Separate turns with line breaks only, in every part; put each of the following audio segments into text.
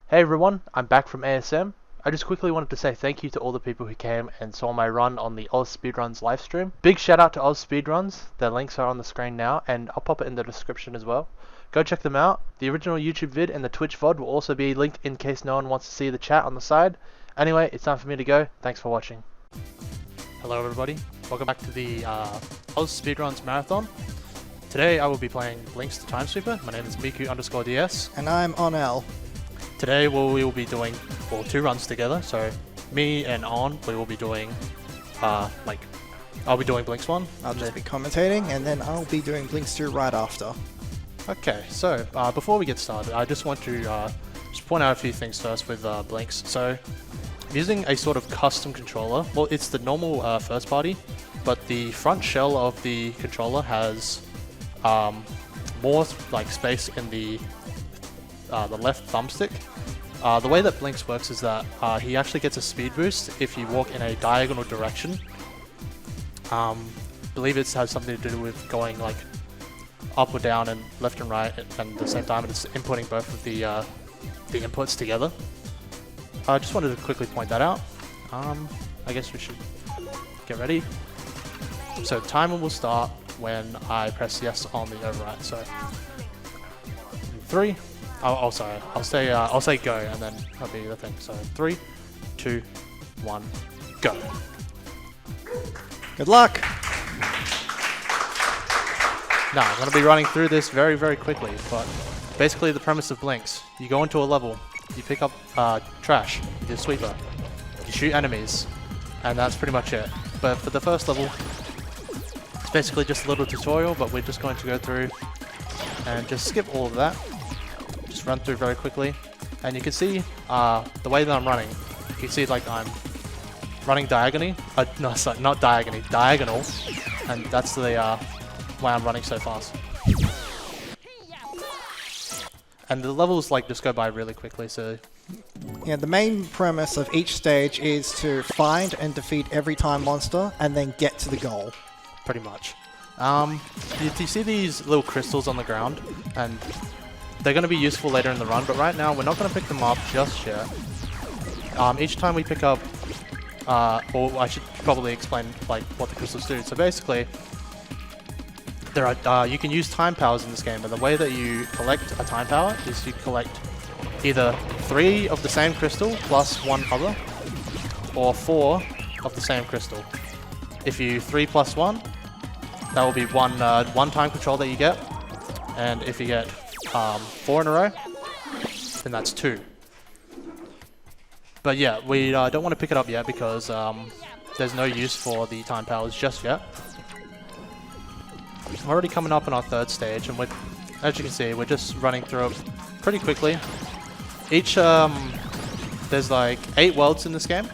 Hey everyone, I'm back from ASM. I just quickly wanted to say thank you to all the people who came and saw my run on the AusSpeedruns livestream. Big shout out to AusSpeedruns, their links are on the screen now and I'll pop it in the description as well. Go check them out. The original YouTube vid and the Twitch VOD will also be linked in case no one wants to see the chat on the side. Anyway, it's time for me to go. Thanks for watching. Hello everybody, welcome back to the AusSpeedruns Marathon. Today I will be playing Blinx the Time Sweeper. My name is Miku_DS.
And I'm On-L.
Today we will be doing, well, 2 runs together, so me and On, we will be doing, I'll be doing Blinx 1.
I'll just be commentating, and then I'll be doing Blinx 2 right after.
Okay, so before we get started, I just want to just point out a few things first with Blinx. So, I'm using a sort of custom controller. Well, it's the normal first party, but the front shell of the controller has more space in the left thumbstick. The way that Blinx works is that he actually gets a speed boost if you walk in a diagonal direction. Believe it has something to do with going like up or down and left and right at the same time, and it's inputting both of the inputs together. I just wanted to quickly point that out. I guess we should get ready. So timer will start when I press yes on the override. So 3. I'll say go, and then that'll be the thing. So 3, 2, 1, go.
Good luck!
Now, I'm going to be running through this very, very quickly, but basically the premise of Blinx, you go into a level, you pick up trash with your sweeper, you shoot enemies, and that's pretty much it. But for the first level, it's basically just a little tutorial, but we're just going to go through and just skip all of that. Just run through very quickly, and you can see the way that I'm running. You can see like I'm running diagonally. No, sorry, not diagonally, diagonal, and that's the why I'm running so fast. And the levels just go by really quickly. So
yeah, the main premise of each stage is to find and defeat every time monster, and then get to the goal.
Pretty much. You see these little crystals on the ground, and they're going to be useful later in the run, but right now we're not going to pick them up just yet. Each time we pick up, or I should probably explain what the crystals do. So basically, there are you can use time powers in this game, and the way that you collect a time power is you collect either 3 of the same crystal plus 1 other, or 4 of the same crystal. If you 3 plus 1, that will be one time control that you get, and if you get 4 in a row, then that's 2. But yeah, we don't want to pick it up yet because there's no use for the time powers just yet. We're already coming up on our 3rd stage, and as you can see, we're just running through it pretty quickly. Each there's 8 worlds in this game.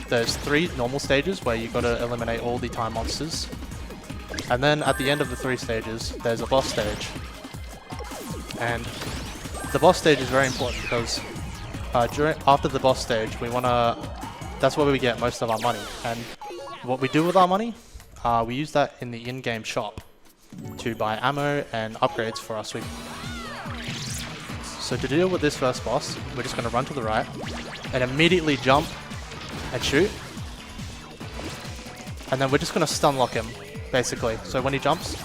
There's 3 normal stages where you got to eliminate all the time monsters, and then at the end of the 3 stages, there's a boss stage. And the boss stage is very important because after the boss stage, that's where we get most of our money. And what we do with our money, we use that in the in-game shop to buy ammo and upgrades for our sweeper. So to deal with this first boss, we're just going to run to the right and immediately jump and shoot. And then we're just going to stun lock him, basically. So when he jumps,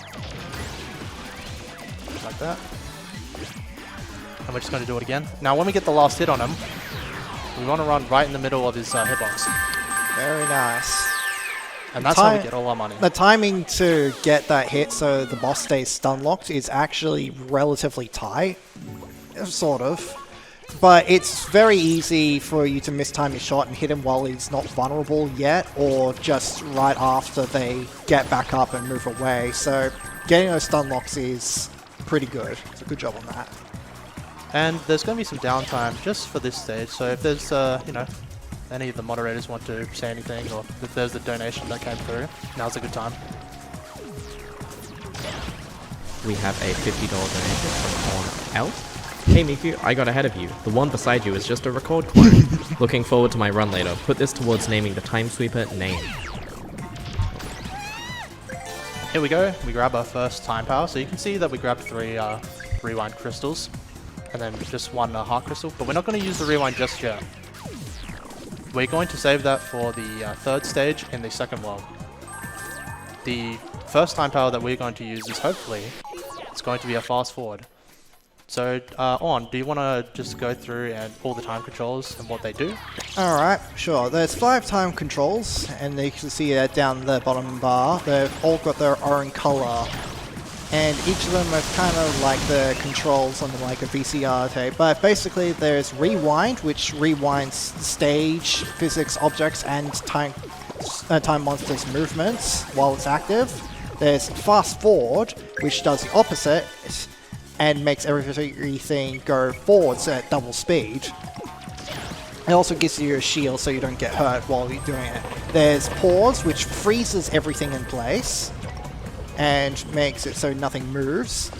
like that. And we're just going to do it again. Now when we get the last hit on him, we want to run right in the middle of his hitbox.
Very nice.
And that's how we get all our money.
The timing to get that hit so the boss stays stun locked is actually relatively tight. Sort of. But it's very easy for you to mistime your shot and hit him while he's not vulnerable yet, or just right after they get back up and move away. So getting those stun locks is pretty good. So good job on that.
And there's going to be some downtime just for this stage, so if there's, any of the moderators want to say anything, or if there's a donation that came through, now's a good time.
We have a $50 donation from On-L. Hey Miku, I got ahead of you. The one beside you is just a record clone. Looking forward to my run later. Put this towards naming the Time Sweeper name.
Here we go, we grab our first time power, so you can see that we grabbed 3 rewind crystals. and then just one heart crystal. But we're not going to use the rewind just yet. We're going to save that for the third stage in the second world. The first time power that we're going to use is hopefully it's going to be a fast forward. So, do you want to just go through and all the time controls and what they do?
Alright, sure. There's 5 time controls, and you can see that down the bottom bar. They've all got their own color, and each of them are kind of like the controls on like a VCR tape. But basically there's rewind, which rewinds stage, physics, objects, and time monsters' movements while it's active. There's fast forward, which does the opposite, and makes everything go forwards at double speed. It also gives you a shield so you don't get hurt while you're doing it. There's pause, which freezes everything in place and makes it so nothing moves.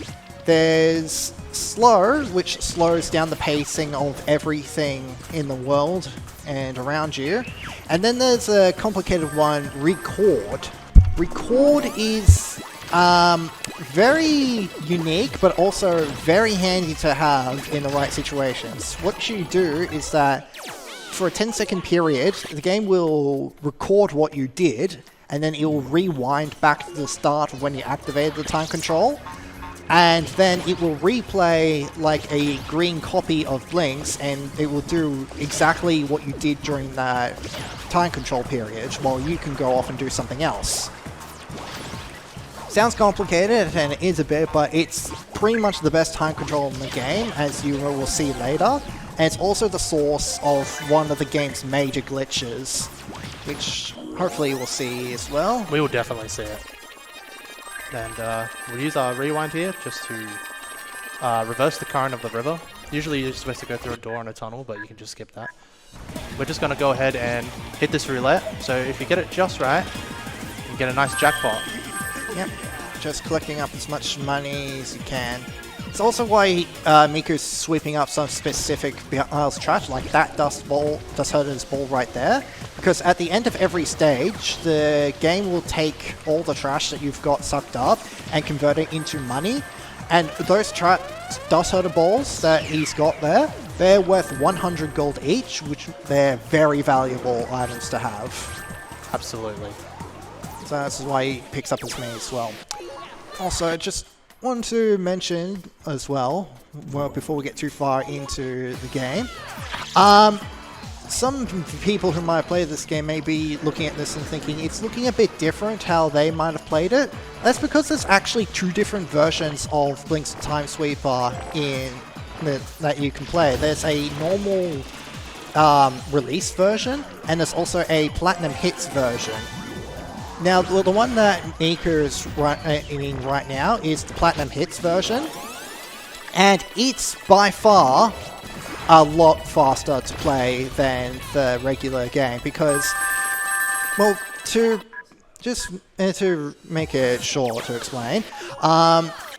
There's slow, which slows down the pacing of everything in the world and around you. And then there's a complicated one, record. Record is very unique, but also very handy to have in the right situations. What you do is that for a 10-second period, the game will record what you did, and then it will rewind back to the start of when you activated the time control, and then it will replay like a green copy of Blinx, and it will do exactly what you did during that time control period, while you can go off and do something else. Sounds complicated, and it is a bit, but it's pretty much the best time control in the game, as you will see later. And it's also the source of one of the game's major glitches, which hopefully we'll see as well.
We will definitely see it. And we'll use our rewind here just to reverse the current of the river. Usually you're supposed to go through a door in a tunnel, but you can just skip that. We're just going to go ahead and hit this roulette. So if you get it just right, you get a nice jackpot.
Yep, just collecting up as much money as you can. It's also why Miku's sweeping up some specific trash, like that dust herder's ball right there. Because at the end of every stage, the game will take all the trash that you've got sucked up and convert it into money. And those dust herder balls that he's got there, they're worth 100 gold each, which they're very valuable items to have.
Absolutely.
So that's why he picks up as many as well. Also, just want to mention as well, before we get too far into the game, some people who might play this game may be looking at this and thinking it's looking a bit different how they might have played it. That's because there's actually 2 different versions of Blinx Time Sweeper that you can play. There's a normal release version, and there's also a Platinum Hits version. Now, the one that Miku's in right now is the Platinum Hits version, and it's by far a lot faster to play than the regular game because, well, to make it short to explain,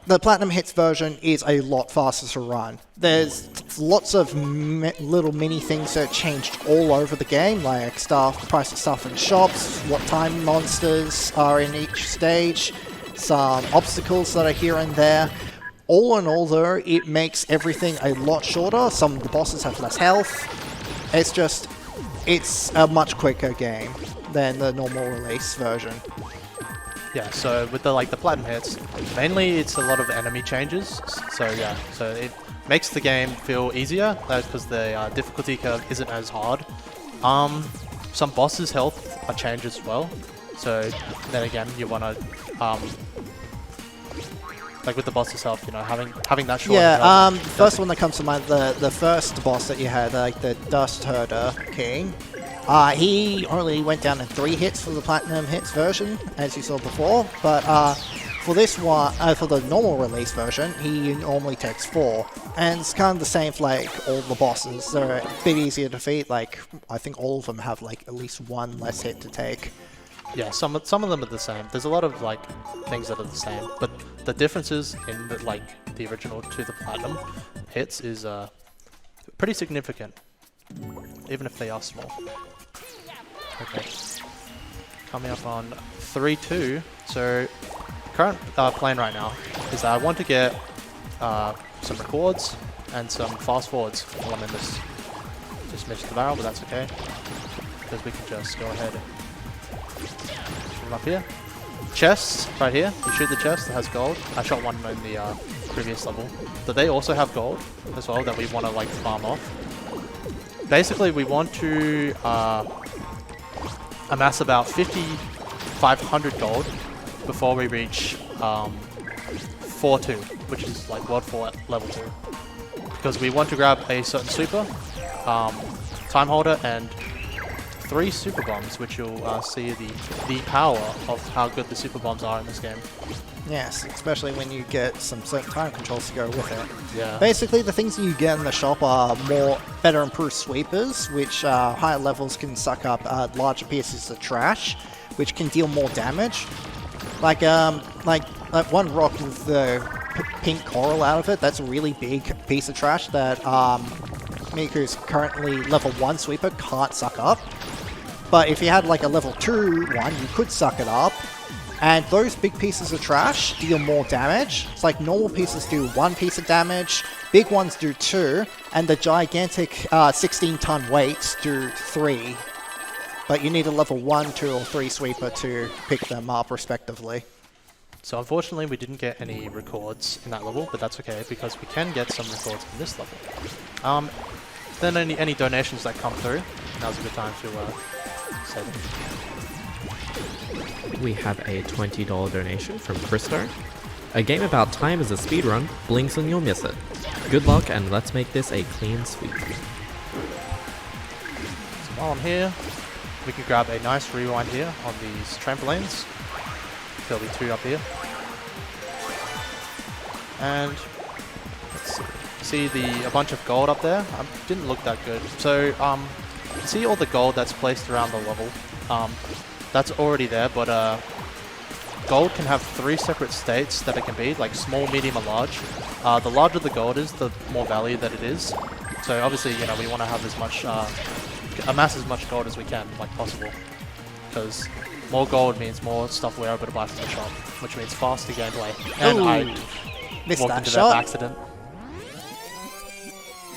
the Platinum Hits version is a lot faster to run. There's lots of little mini things that changed all over the game, like the price of stuff in shops, what time monsters are in each stage, some obstacles that are here and there. All in all, though, it makes everything a lot shorter. Some of the bosses have less health. It's a much quicker game than the normal release version.
Yeah, so with the Platinum Hits, mainly it's a lot of enemy changes. So yeah, so it makes the game feel easier. That's because the difficulty curve isn't as hard. Some bosses' health are changed as well. So then again, you want to like with the boss's health, you know, having that short.
Yeah, the first one that comes to mind, the first boss that you had, like the Dust Herder King. He only went down in 3 hits for the Platinum Hits version, as you saw before, but for this one, for the normal release version, he normally takes 4. And it's kind of the same for like all the bosses. They're a bit easier to defeat, like I think all of them have like at least 1 less hit to take.
Yeah, some of them are the same. There's a lot of like things that are the same, but the differences in the original to the Platinum Hits is pretty significant, even if they are small. Okay, coming up on 3-2. So current plan right now is that I want to get some records, and some fast forwards. Oh, and then just missed the barrel, but that's okay. Because we can just go ahead shoot them up here. Chests, right here. You shoot the chest that has gold. I shot one in the previous level. But they also have gold as well that we want to like farm off. Basically, we want to amass about 500 gold before we reach 4-2, which is like World 4 level 2. Because we want to grab a certain super, time holder, and 3 super bombs, which you'll see the power of how good the super bombs are in this game.
Yes, especially when you get some certain time controls to go with it.
Yeah.
Basically, the things that you get in the shop are better improved sweepers, which higher levels can suck up larger pieces of trash, which can deal more damage. Like one rock with the pink coral out of it, that's a really big piece of trash that Miku's currently level 1 sweeper can't suck up. But if you had like a level 2 one, you could suck it up. And those big pieces of trash deal more damage. It's like normal pieces do 1 piece of damage, big ones do 2, and the gigantic 16-ton weights do 3. But you need a level 1, 2, or 3 sweeper to pick them up respectively.
So unfortunately we didn't get any records in that level, but that's okay because we can get some records in this level. Then any donations that come through, now's a good time to say them.
We have a $20 donation from Christo. A game about time is a speedrun, Blinx and you'll miss it. Good luck and let's make this a clean sweep.
So while I'm here, we can grab a nice rewind here on these trampolines. There'll be 2 up here. And let's see a bunch of gold up there. Didn't look that good. So see all the gold that's placed around the level. That's already there, but gold can have 3 separate states that it can be, like small, medium, or large. The larger the gold is, the more value that it is. So obviously, you know, we want to have as much, amass as much gold as we can, like possible. Because more gold means more stuff we're able to buy from the shop, which means faster gameplay. And
Ooh,
I
missed
walked
that
into
shot.
that by accident.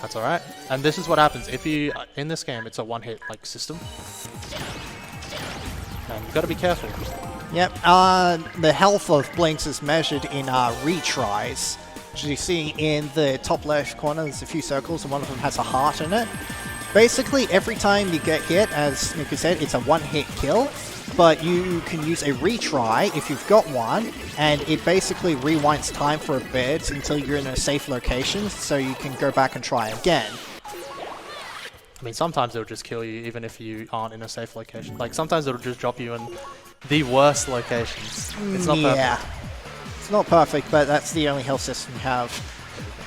That's alright. And this is what happens if you, in this game, it's a one-hit like system. And you've got to be careful.
Yep, the health of Blinx is measured in retries. As you see in the top left corner, there's a few circles and one of them has a heart in it. Basically, every time you get hit, as Miku said, it's a one-hit kill, but you can use a retry if you've got one, and it basically rewinds time for a bit until you're in a safe location, so you can go back and try again.
I mean, sometimes it'll just kill you even if you aren't in a safe location. Like, sometimes it'll just drop you in the worst locations. It's not
Yeah,
perfect.
it's not perfect, but that's the only health system you have.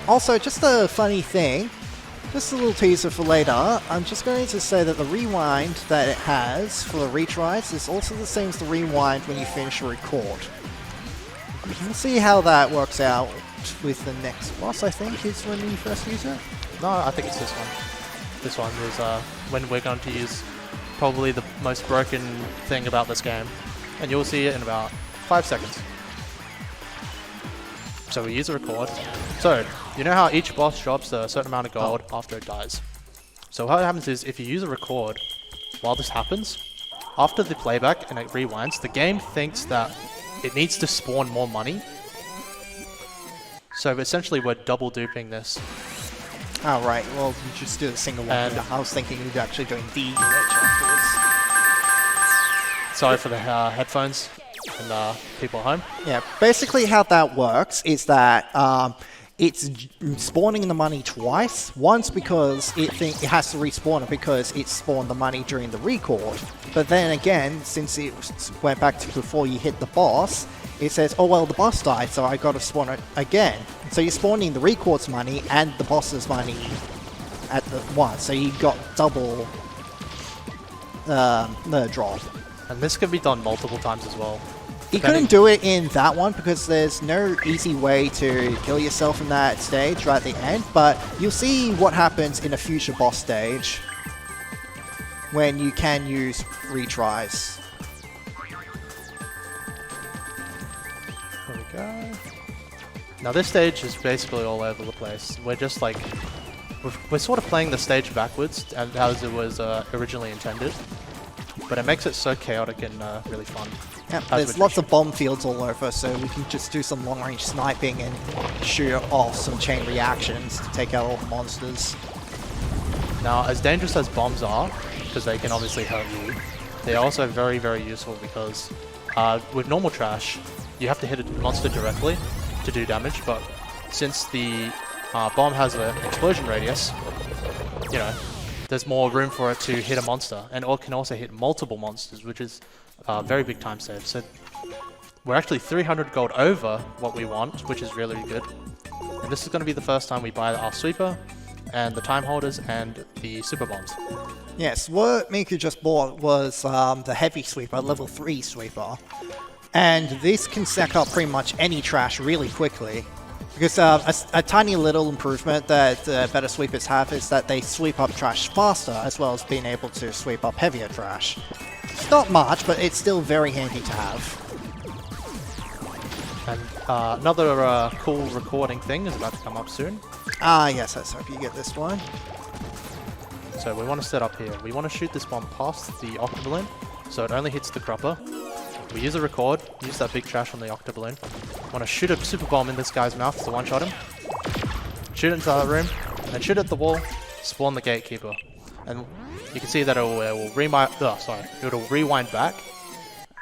Also, just a funny thing, just a little teaser for later, I'm just going to say that the rewind that it has for the retries is also the same as the rewind when you finish a record. We'll see how that works out with the next boss, I think, is when you first use it.
No, I think it's this one. This one is when we're going to use probably the most broken thing about this game. And you'll see it in about 5 seconds. So we use a record. So, you know how each boss drops a certain amount of gold after it dies? So what happens is, if you use a record while this happens, after the playback and it rewinds, the game thinks that it needs to spawn more money. So essentially we're double duping this.
Oh, right. Well, you just do a single one.
And
I was thinking you'd actually doing the glitch afterwards.
Sorry for the headphones and people at home.
Yeah, basically how that works is that it's spawning the money twice. Once because it has to respawn it because it spawned the money during the record. But then again, since it went back to before you hit the boss, it says, oh well, the boss died, so I gotta spawn it again. So you're spawning the record's money and the boss's money at the once, so you got double the drop.
And this can be done multiple times as well.
You couldn't do it in that one because there's no easy way to kill yourself in that stage right at the end, but you'll see what happens in a future boss stage when you can use retries.
There we go. Now this stage is basically all over the place. We're just like, we're sort of playing the stage backwards as it was originally intended, but it makes it so chaotic and really fun.
Yep, there's lots of bomb fields all over, so we can just do some long-range sniping and shoot off some chain reactions to take out all the monsters.
Now, as dangerous as bombs are, because they can obviously hurt you, they're also very, very useful because with normal trash, you have to hit a monster directly to do damage, but since the bomb has an explosion radius, you know, there's more room for it to hit a monster, and it can also hit multiple monsters, which is a very big time save. So we're actually 300 gold over what we want, which is really good. And this is going to be the first time we buy our sweeper, and the time holders, and the super bombs.
Yes, what Miku just bought was the heavy sweeper, level 3 sweeper. And this can sack up pretty much any trash really quickly. Because a tiny little improvement that better sweepers have is that they sweep up trash faster, as well as being able to sweep up heavier trash. It's not much, but it's still very handy to have.
And another cool recording thing is about to come up soon.
Yes, let's hope you get this one.
So we want to set up here. We want to shoot this bomb past the octoballoon, so it only hits the cropper. We use a record, use that big trash on the octoballoon. Want to shoot a super bomb in this guy's mouth to one-shot him. Shoot it into the room, and then shoot at the wall, spawn the gatekeeper. And you can see that it will rewind back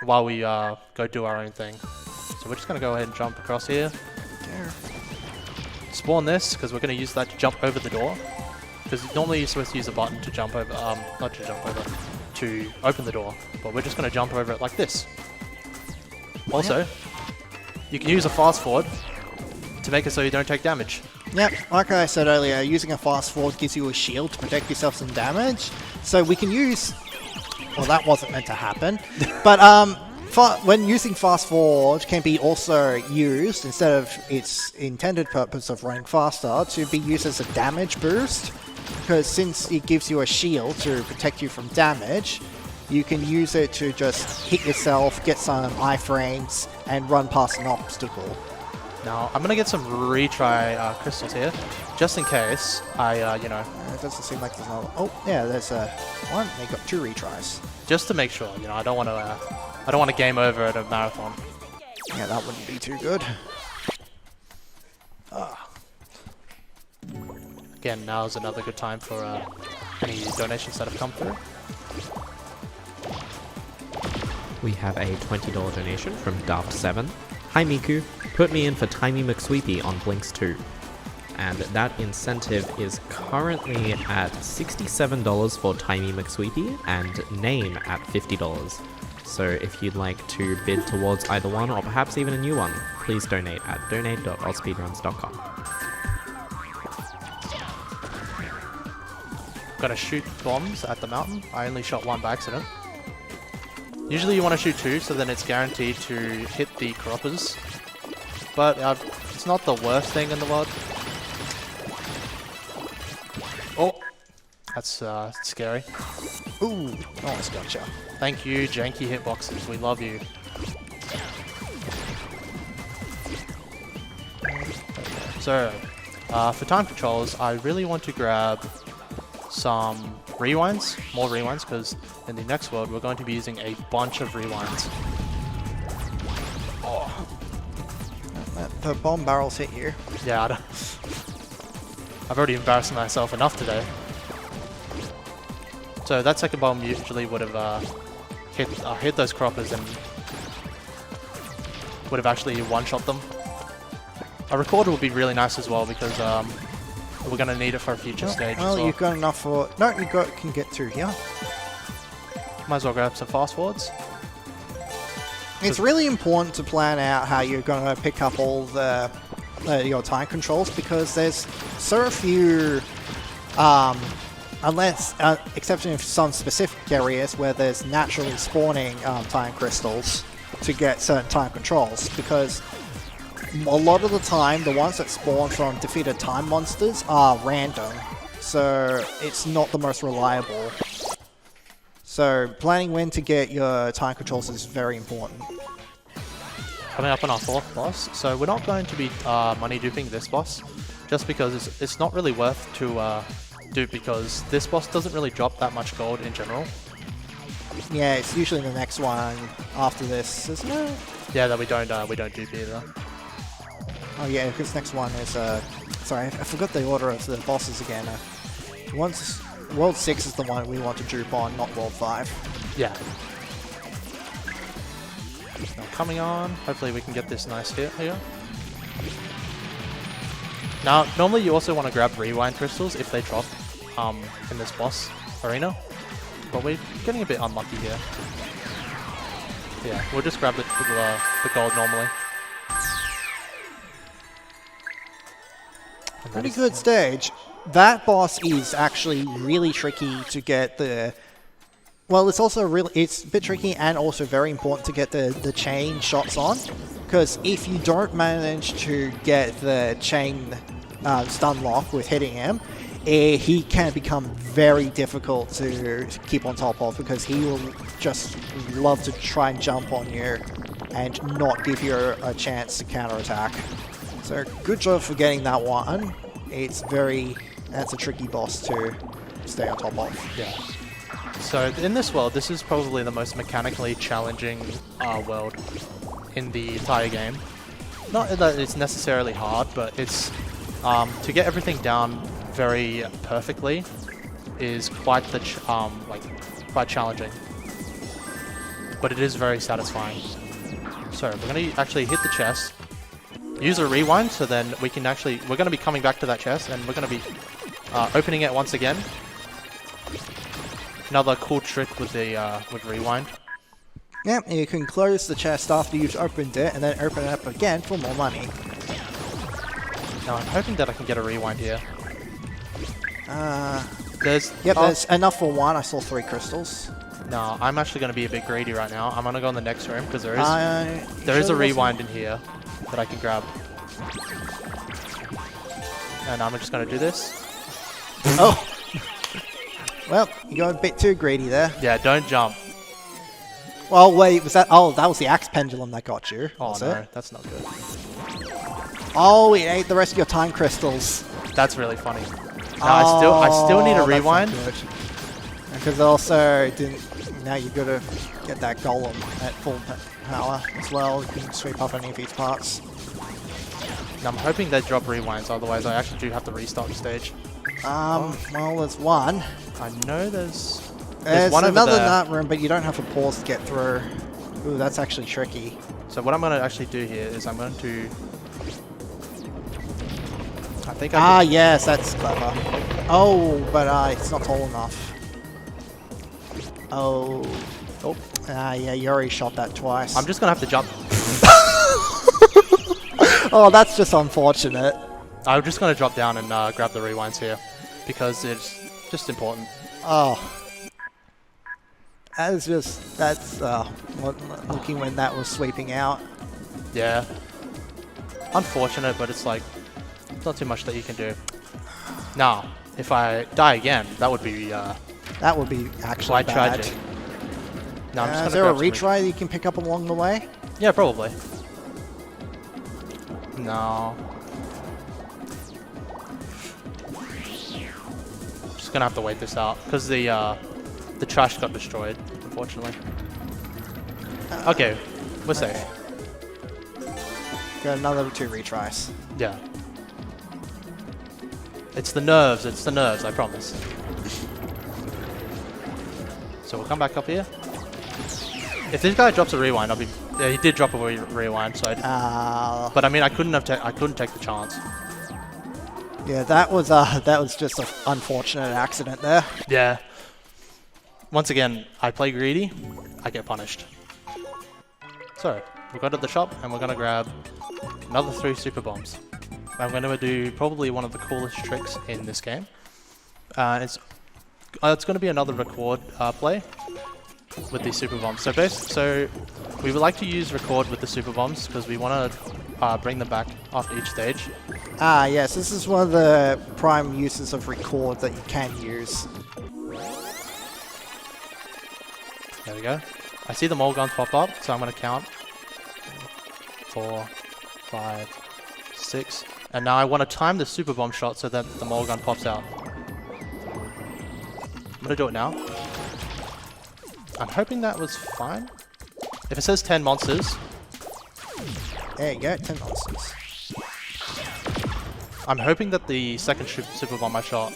while we go do our own thing. So we're just going to go ahead and jump across here.
There.
Spawn this, because we're going to use that to jump over the door. Because normally you're supposed to use a button to jump over, not to jump over, to open the door. But we're just going to jump over it like this. Also, you can use a fast forward to make it so you don't take damage.
Yep, like I said earlier, using a fast forward gives you a shield to protect yourself some damage. So we can use... Well, that wasn't meant to happen. But when using fast forward can be also used, instead of its intended purpose of running faster, to be used as a damage boost. Because since it gives you a shield to protect you from damage, you can use it to just hit yourself, get some iframes, and run past an obstacle.
Now, I'm going to get some retry crystals here, just in case I,
It doesn't seem like there's another... Oh, yeah, there's one. They got 2 retries.
Just to make sure, I don't want to game over at a marathon.
Yeah, that wouldn't be too good.
Again, now is another good time for any donations that have come through.
We have a $20 donation from Daft7. Hi Miku, put me in for Timey McSweepy on Blinx 2. And that incentive is currently at $67 for Timey McSweepy and name at $50. So if you'd like to bid towards either one or perhaps even a new one, please donate at donate.ausspeedruns.com.
Gotta shoot bombs at the mountain. I only shot one by accident. Usually you want to shoot 2, so then it's guaranteed to hit the croppers. But it's not the worst thing in the world. Oh! That's scary.
Ooh, almost gotcha.
Thank you, janky hitboxes. We love you. So, for time controls, I really want to grab some rewinds, more rewinds, because in the next world we're going to be using a bunch of rewinds. Oh.
The bomb barrels hit you.
Yeah, I've already embarrassed myself enough today. So that second bomb usually would have hit those croppers and would have actually one-shot them. A recorder would be really nice as well because we're going to need it for a future stage.
Well,
as well.
you've got enough for... No, can get through here.
Might as well grab some fast forwards.
It's really important to plan out how you're going to pick up all the your time controls because there's so few, exception of some specific areas where there's naturally spawning time crystals to get certain time controls because a lot of the time the ones that spawn from defeated time monsters are random, so it's not the most reliable. So planning when to get your time controls is very important.
Coming up on our 4th boss, so we're not going to be money duping this boss, just because it's not really worth to dupe, because this boss doesn't really drop that much gold in general.
Yeah, it's usually the next one after this, isn't it?
Yeah, that we don't dupe either.
Oh yeah, because next one is sorry, I forgot the order of the bosses again. World 6 is the one we want to dupe on, not World 5.
Yeah. Now coming on, hopefully we can get this nice hit here. Now, normally you also want to grab rewind crystals if they drop in this boss arena, but we're getting a bit unlucky here. Yeah, we'll just grab the gold normally. And that
Pretty
is-
good stage. That boss is actually really tricky to get the... Well, it's also it's a bit tricky and also very important to get the chain shots on, because if you don't manage to get the chain stun lock with hitting him, he can become very difficult to keep on top of, because he will just love to try and jump on you and not give you a chance to counterattack. So good job for getting that one. That's a tricky boss to stay on top of.
Yeah. So in this world, this is probably the most mechanically challenging world in the entire game. Not that it's necessarily hard, but it's to get everything down very perfectly is quite the quite challenging. But it is very satisfying. So we're gonna actually hit the chest, use a rewind, so then we're gonna be coming back to that chest, and we're gonna be opening it once again. Another cool trick with the with rewind.
Yeah, you can close the chest after you've opened it, and then open it up again for more money.
Now I'm hoping that I can get a rewind here.
There's enough for one. I saw 3 crystals.
No, I'm actually going to be a bit greedy right now. I'm going to go in the next room because there is a rewind in here that I can grab. And I'm just going to do this.
Oh! Well, you got a bit too greedy there.
Yeah, don't jump.
Well, wait, was that... Oh, that was the axe pendulum that got you.
Oh
was
no,
it?
that's not good.
Oh, it ate the rest of your time crystals.
That's really funny. No, I still need a rewind.
Because also didn't. Now you got to get that golem at full power as well. You can sweep up any of his parts.
Now, I'm hoping they drop rewinds, otherwise I actually do have to restart the stage.
Well, there's one.
I know there's
There's
one over
another
there.
nut room, but you don't have to pause to get through. Ooh, that's actually tricky.
So what I'm going to actually do here is I'm going to... I think
yes, that's clever. Oh, but it's not tall enough. Oh.
Oh.
Yeah, you already shot that twice.
I'm just going to have to jump.
Oh, that's just unfortunate.
I'm just going to drop down and grab the rewinds here, because it's just important.
Oh. That's looking when that was sweeping out.
Yeah. Unfortunate, but it's like, not too much that you can do. Now, if I die again, that would be
Actually
quite
bad.
tragic. No, I'm just
Is
gonna
there a
grab some
retry that you can pick up along the way?
Yeah, probably. No. Just gonna have to wait this out because the trash got destroyed, unfortunately. Okay, we're safe.
Got another 2 retries.
Yeah. It's the nerves, I promise. So we'll come back up here. If this guy drops a rewind, I'll be... Yeah, he did drop a rewind, so but I mean, I couldn't take the chance.
Yeah, that was just an unfortunate accident there.
Yeah. Once again, I play greedy, I get punished. So, we'll go to the shop and we're gonna grab another 3 super bombs. I'm gonna do probably one of the coolest tricks in this game. It's gonna be another record play with these super bombs. So we would like to use record with the super bombs because we want to bring them back after each stage.
Yes, this is one of the prime uses of record that you can use.
There we go. I see the mole guns pop up, so I'm going to count. 4, 5, 6. And now I want to time the super bomb shot so that the mole gun pops out. I'm gonna do it now. I'm hoping that was fine. If it says 10 monsters,
There you go, 10 monsters.
I'm hoping that the second super bomb I shot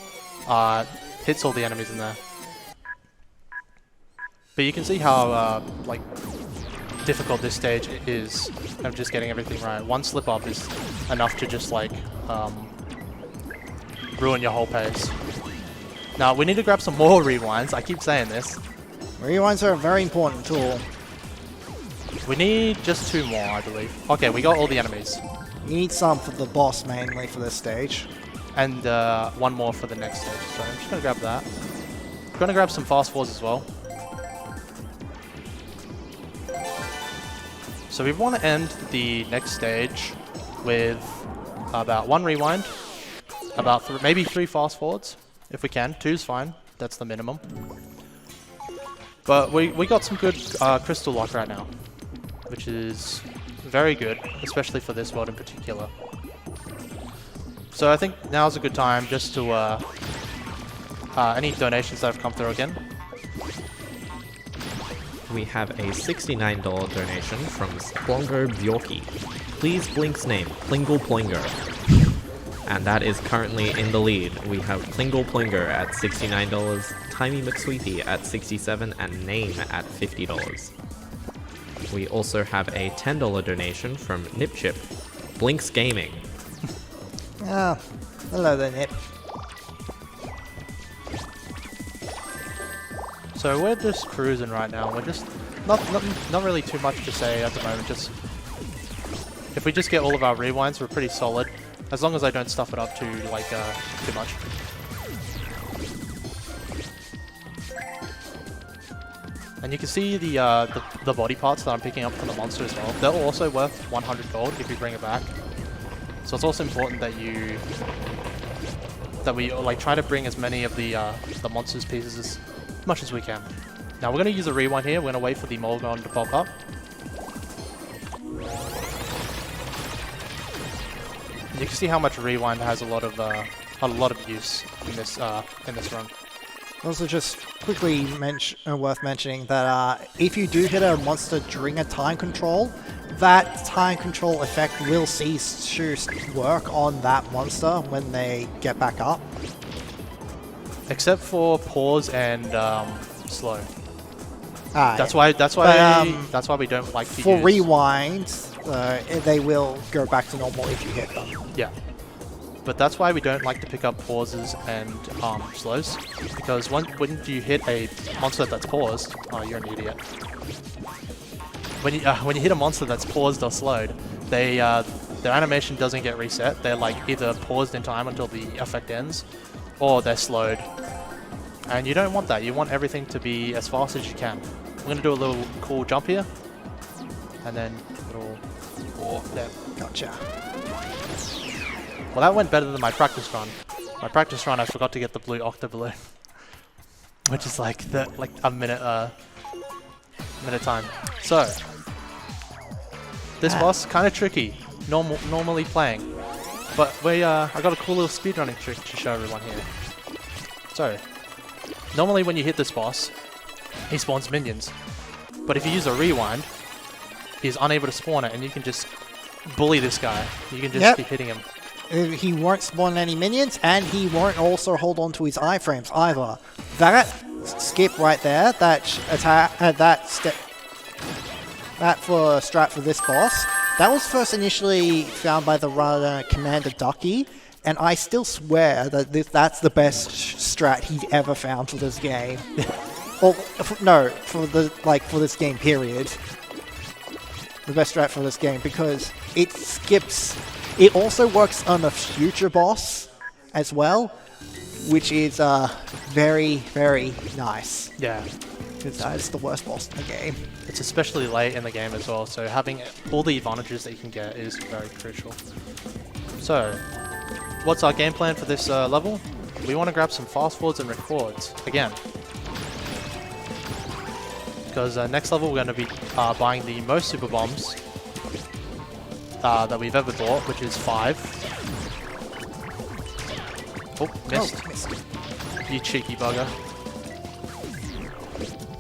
hits all the enemies in there. But you can see how like difficult this stage is of just getting everything right. One slip up is enough to just like ruin your whole pace. Now we need to grab some more rewinds. I keep saying this.
Rewinds are a very important tool.
We need just 2 more, I believe. Okay, we got all the enemies.
You need some for the boss mainly for this stage.
And 1 more for the next stage. So I'm just gonna grab that. I'm gonna grab some fast forwards as well. So we want to end the next stage with about 1 rewind, about maybe 3 fast forwards, if we can. 2's fine, that's the minimum. But we got some good crystal luck right now, which is very good, especially for this world in particular. So I think now's a good time just to, any donations that have come through again.
We have a $69 donation from Splongo Bjorky. Please Blinx name, Plingle Plonger. And that is currently in the lead. We have Plingle Plonger at $69, Timey McSweepy at $67, and Name at $50. We also have a $10 donation from Nipchip, Blinx Gaming.
Ah, hello there, Nip.
So we're just cruising right now. We're just not really too much to say at the moment. Just if we just get all of our rewinds, we're pretty solid. As long as I don't stuff it up too too much. And you can see the body parts that I'm picking up from the monster as well. They're also worth 100 gold if you bring it back. So it's also important that we like try to bring as many of the monsters pieces as much as we can. Now we're going to use a rewind here. We're going to wait for the mole gun to pop up. And you can see how much rewind has a lot of use in this run.
Also, just quickly worth mentioning that if you do hit a monster during a time control, that time control effect will cease to work on that monster when they get back up.
Except for pause and slow. That's
Yeah.
why we don't like to
For
use...
rewinds, they will go back to normal if you hit them.
Yeah. But that's why we don't like to pick up pauses and slows, because when you hit a monster that's paused, oh, you're an idiot. When you hit a monster that's paused or slowed, their animation doesn't get reset. They're like either paused in time until the effect ends, or they're slowed. And you don't want that. You want everything to be as fast as you can. I'm gonna do a little cool jump here, and then little there.
Gotcha.
Well, that went better than my practice run. My practice run, I forgot to get the blue octoballoon, which is like a minute time. So this boss kind of tricky. Normally playing, but I got a cool little speedrunning trick to show everyone here. So normally when you hit this boss, he spawns minions, but if you use a rewind, he's unable to spawn it, and you can just bully this guy. You can just keep hitting him.
He won't spawn any minions, and he won't also hold on to his iframes either. That skip right there, that for strat for this boss, that was first initially found by the runner Commander Ducky, and I still swear that that's the best strat he'd ever found for this game. Or no, for this game period. The best strat for this game, because it skips. It also works on a future boss as well, which is very, very nice.
Yeah.
It's the worst boss in the game.
It's especially late in the game as well, so having all the advantages that you can get is very crucial. So, what's our game plan for this level? We want to grab some fast forwards and records again. Because next level we're going to be buying the most super bombs that we've ever bought, which is 5. Oh, missed.
Oh, missed.
You cheeky bugger.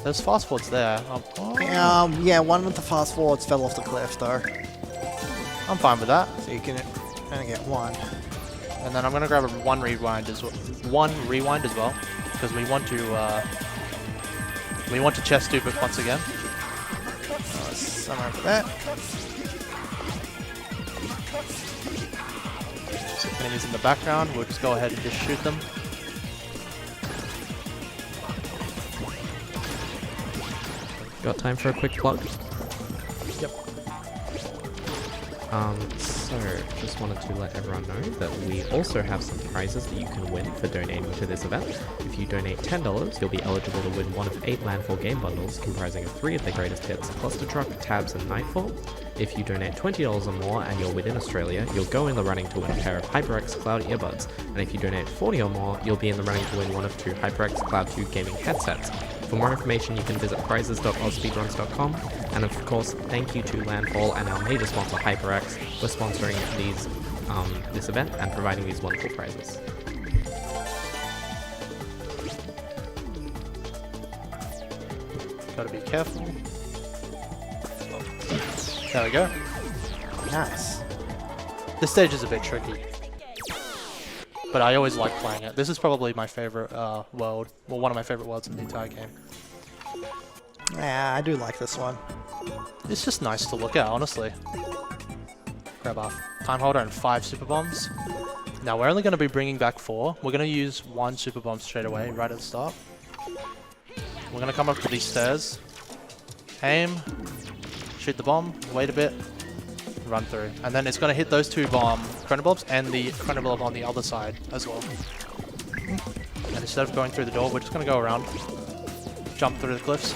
There's fast forwards there.
Yeah, one of the fast forwards fell off the cliff though.
I'm fine with that.
So you can only get one.
And then I'm gonna grab one rewind as well, because we want to chest dupe it once again.
Somewhere for that.
So enemies in the background, we'll just go ahead and just shoot them.
Got time for a quick plug?
Yep.
So just wanted to let everyone know that we also have some prizes that you can win for donating to this event. If you donate $10, you'll be eligible to win one of 8 Landfall game bundles comprising of 3 of the greatest hits, Cluster Truck, Tabs, and Nightfall. If you donate $20 or more and you're within Australia, you'll go in the running to win a pair of HyperX Cloud earbuds. And if you donate $40 or more, you'll be in the running to win one of 2 HyperX Cloud 2 gaming headsets. For more information, you can visit prizes.ausspeedruns.com. And of course, thank you to Landfall and our major sponsor HyperX for sponsoring this event and providing these wonderful prizes.
Gotta be careful. There we go.
Nice.
This stage is a bit tricky, but I always like playing it. This is probably my favorite world, well, one of my favorite worlds in the entire game.
Yeah, I do like this one.
It's just nice to look at, honestly. Grab our time holder and 5 super bombs. Now we're only going to be bringing back 4. We're going to use 1 super bomb straight away, right at the start. We're going to come up to these stairs, aim, shoot the bomb, wait a bit, run through. And then it's going to hit those 2 chronoblobs and the chronoblob on the other side as well. And instead of going through the door, we're just going to go around, jump through the cliffs.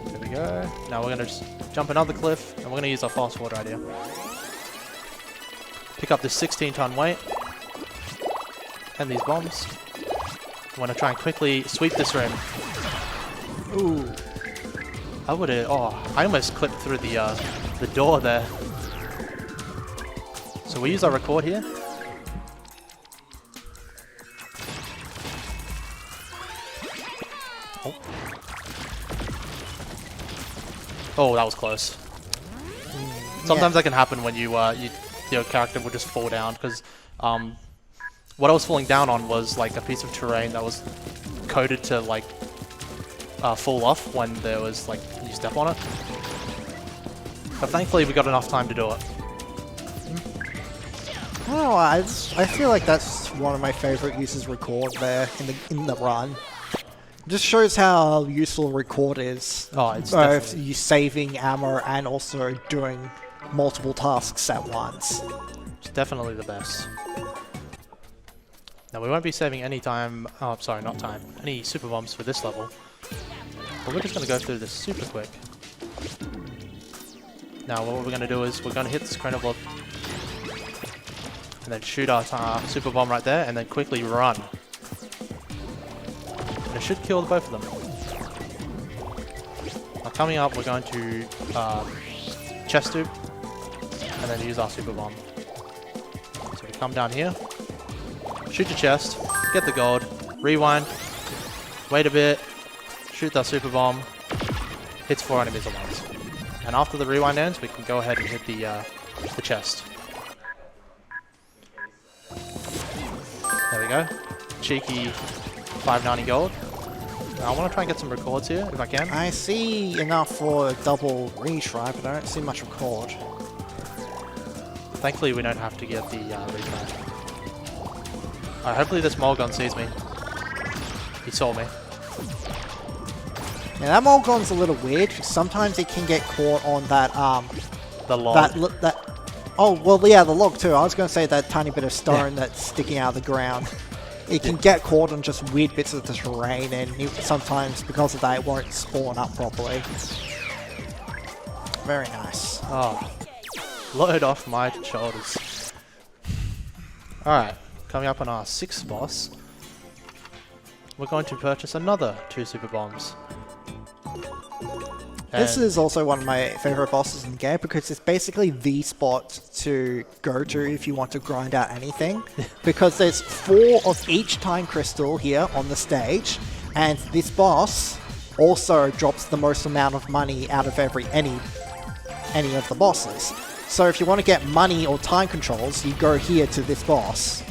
There we go. Now we're going to just jump another cliff, and we're going to use our fast forward right here. Pick up this 16-ton weight, and these bombs. I'm going to try and quickly sweep this rim. Ooh. I almost clipped through the door there. So we use our record here. Oh, that was close. Sometimes that can happen when your character will just fall down, because what I was falling down on was like a piece of terrain that was coded to like fall off when there was like you step on it. But thankfully we got enough time to do it.
Oh, I feel like that's one of my favorite uses record there in the run. Just shows how useful record is.
Oh, it's
both
definitely
you saving ammo and also doing multiple tasks at once.
It's definitely the best. Now we won't be saving any time. Oh, sorry, not time. Any super bombs for this level. But we're just going to go through this super quick. Now what we're going to do is we're going to hit this chronoblob and then shoot our super bomb right there, and then quickly run. And it should kill both of them. Now coming up, we're going to chest dupe and then use our super bomb. So we come down here, shoot the chest, get the gold, rewind, wait a bit, shoot that super bomb, hits 4 enemies at once. And after the rewind ends, we can go ahead and hit the chest. There we go. Cheeky 590 gold. Now I want to try and get some records here, if I can.
I see enough for a double retry, but I don't see much record.
Thankfully, we don't have to get the retry. Alright, hopefully this Mulgun sees me. He saw me.
Yeah, that Mulgon's a little weird, because sometimes it can get caught on that,
The log.
Oh, well, yeah, the log too. I was going to say that tiny bit of stone that's sticking out of the ground. It can get caught on just weird bits of the terrain, and sometimes, because of that, it won't spawn up properly. Very nice.
Oh, load off my shoulders. Alright, coming up on our 6th boss, we're going to purchase another 2 super bombs.
This
And-
is also one of my favorite bosses in the game because it's basically the spot to go to if you want to grind out anything. Because there's 4 of each time crystal here on the stage, and this boss also drops the most amount of money out of any of the bosses. So if you want to get money or time controls, you go here to this boss.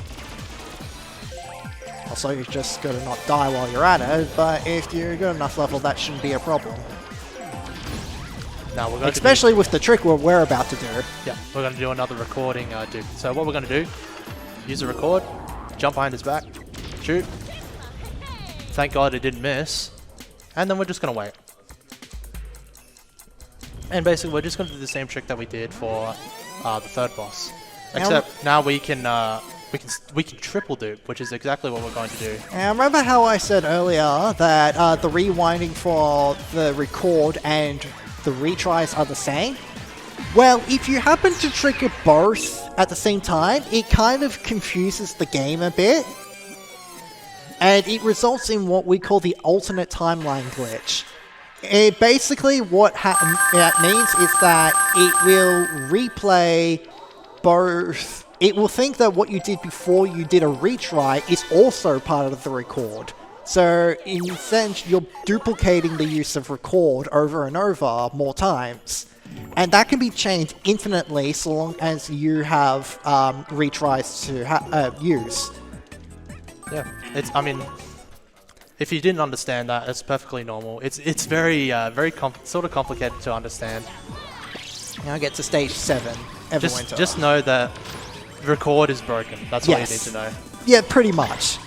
Also, you just gotta not die while you're at it, but if you're good enough level, that shouldn't be a problem.
Now we're going
Especially with the trick we're about to do.
yeah, we're going to do another recording dupe. So what we're going to do, use a record, jump behind his back, shoot. Thank God it didn't miss. And then we're just going to wait. And basically we're just going to do the same trick that we did for the third boss. Except now we can triple dupe, which is exactly what we're going to do.
And remember how I said earlier that the rewinding for the record and the retries are the same? Well, if you happen to trigger both at the same time, it kind of confuses the game a bit. And it results in what we call the alternate timeline glitch. Basically what that means is that it will replay both. It will think that what you did before you did a retry is also part of the record. So in a sense, you're duplicating the use of record over and over more times. And that can be changed infinitely so long as you have retries to use.
Yeah, I mean, if you didn't understand that, it's perfectly normal. It's very sort of complicated to understand.
Now get to stage 7.
Just know that record is broken. That's all you need to know.
Yeah, pretty much.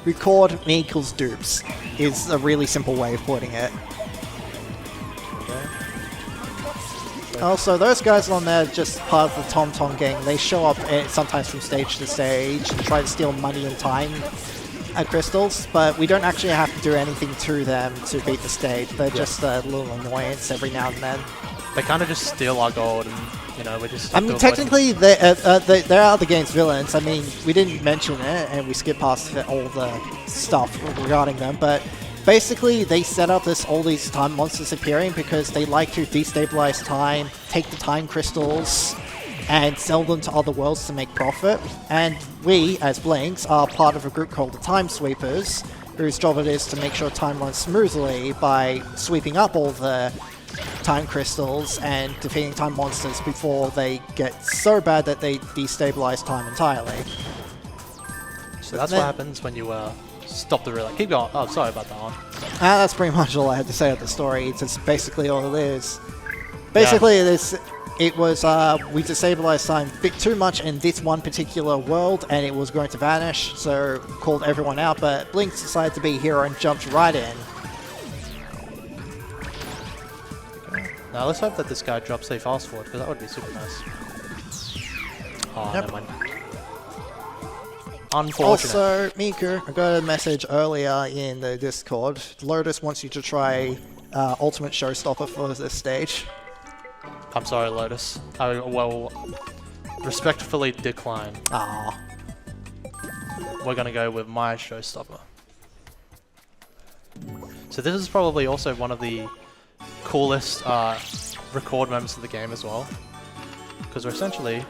Record equals dupes is a really simple way of putting it. Also, those guys on there are just part of the Tom Tom gang. They show up sometimes from stage to stage and try to steal money and time crystals, but we don't actually have to do anything to them to beat the stage. They're just a little annoyance every now and then.
They kind of just steal our gold, and you know, we just.
I mean, technically, they are the game's villains. I mean, we didn't mention it, and we skipped past all the stuff regarding them, but basically, they set up all these time monsters appearing because they like to destabilize time, take the time crystals, and sell them to other worlds to make profit. And we, as Blinx, are part of a group called the Time Sweepers, whose job it is to make sure time runs smoothly by sweeping up all the time crystals and defeating time monsters before they get so bad that they destabilize time entirely.
So that's what happens when you stop the relay. Keep going. Oh, sorry about that one.
That's pretty much all I had to say of the story. It's basically all it is. Basically, it was we destabilized time a bit too much in this one particular world, and it was going to vanish, so called everyone out, but Blinx decided to be a hero and jumped right in.
Now let's hope that this guy drops a fast forward, because that would be super nice. Oh,
Yep.
never mind. Unfortunate.
Also, Miku, I got a message earlier in the Discord. Lotus wants you to try Ultimate Showstopper for this stage.
I'm sorry, Lotus. I will respectfully decline.
Ah,
We're gonna go with my showstopper. So this is probably also one of the coolest record moments of the game as well, because we're essentially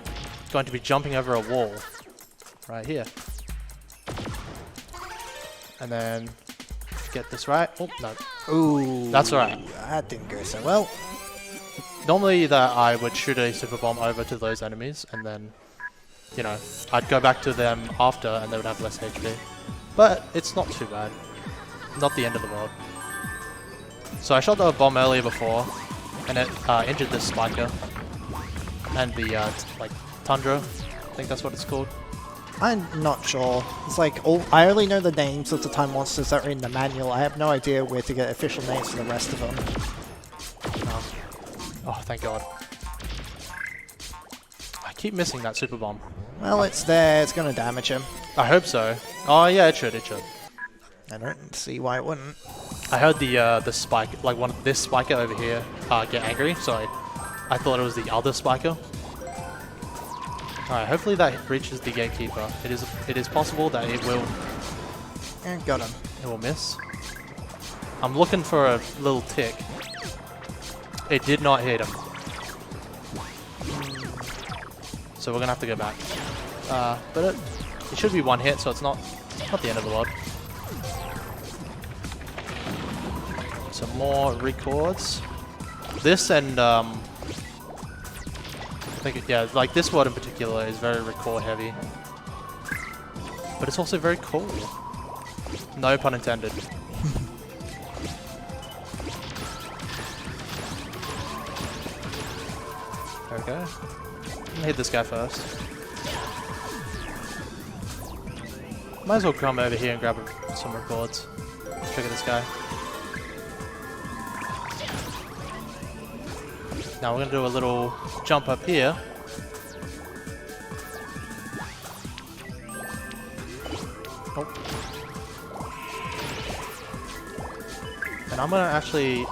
going to be jumping over a wall right here, and then get this right. Oh no,
ooh,
that's alright.
That didn't go so well.
Normally that I would shoot a super bomb over to those enemies, and then, you know, I'd go back to them after and they would have less HP. But it's not too bad. Not the end of the world. So I shot the bomb earlier before, and it injured this spiker. And the, like, Tundra. I think that's what it's called.
I'm not sure. It's like, I only know the names of the time monsters that are in the manual. I have no idea where to get official names for the rest of them.
Oh, thank God. I keep missing that super bomb.
Well, it's there. It's going to damage him.
I hope so. Oh, yeah, it should.
I don't see why it wouldn't.
I heard the spike, like this spiker over here, get angry, so I thought it was the other spiker. Alright, hopefully that reaches the gatekeeper. It is possible that it will.
And got him.
It will miss. I'm looking for a little tick. It did not hit him. So we're gonna have to go back. But it should be one hit, so it's not the end of the world. Some more records. This and I think yeah, like this world in particular is very record heavy, but it's also very cool. No pun intended. There we go. I'm gonna hit this guy first. Might as well come over here and grab some records. Trigger this guy. Now we're going to do a little jump up here. Oh. And I'm going to actually...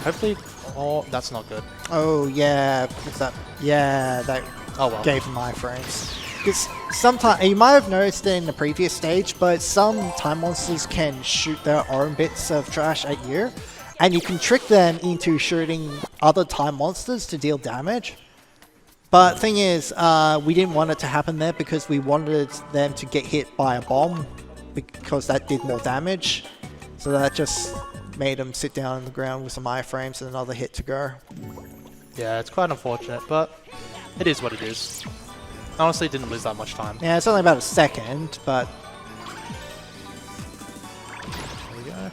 Hopefully... Oh, that's not good.
Oh, yeah. What's that? Yeah, that
Oh well.
gave him iframes. Because sometimes, you might have noticed it in the previous stage, but some time monsters can shoot their own bits of trash at you. And you can trick them into shooting other time monsters to deal damage. But thing is, we didn't want it to happen there because we wanted them to get hit by a bomb because that did more damage. So that just made them sit down on the ground with some iframes and another hit to go.
Yeah, it's quite unfortunate, but it is what it is. Honestly, didn't lose that much time.
Yeah, it's only about a second, but...
There we go.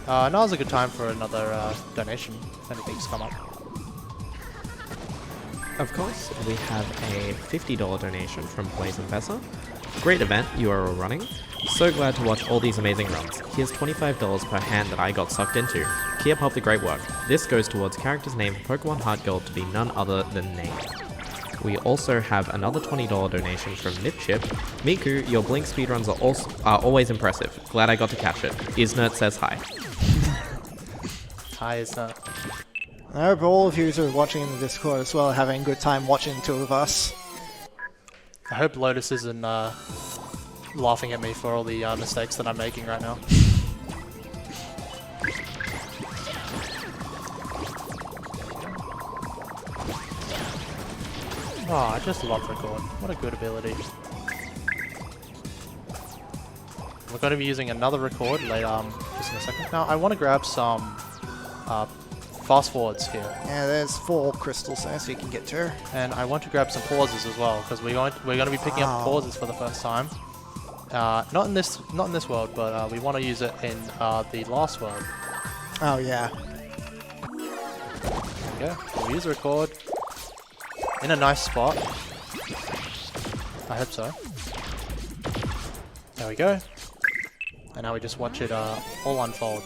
Now's a good time for another donation, if anything's come up.
Of course, we have a $50 donation from Blaze and Vessa. Great event you are all running. So glad to watch all these amazing runs. Here's $25 per hand that I got sucked into. Keep up the great work. This goes towards character's name for Pokemon Heart Gold to be none other than Nate. We also have another $20 donation from Nipchip. Miku, your Blinx speedruns are always impressive. Glad I got to catch it. Isnert says hi.
Hi, Isn't.
I hope all of you who are watching in the Discord as well are having a good time watching the two of us.
I hope Lotus isn't laughing at me for all the mistakes that I'm making right now. Oh, I just love record. What a good ability. We're going to be using another record later, just in a second. Now, I want to grab some fast forwards here.
Yeah, there's 4 crystals there, so you can get to her.
And I want to grab some pauses as well, because we're going to be picking up pauses for the first time. Not in this world, but we want to use it in the last world.
Oh, yeah.
There we go. We'll use record in a nice spot. I hope so. There we go. And now we just watch it all unfold.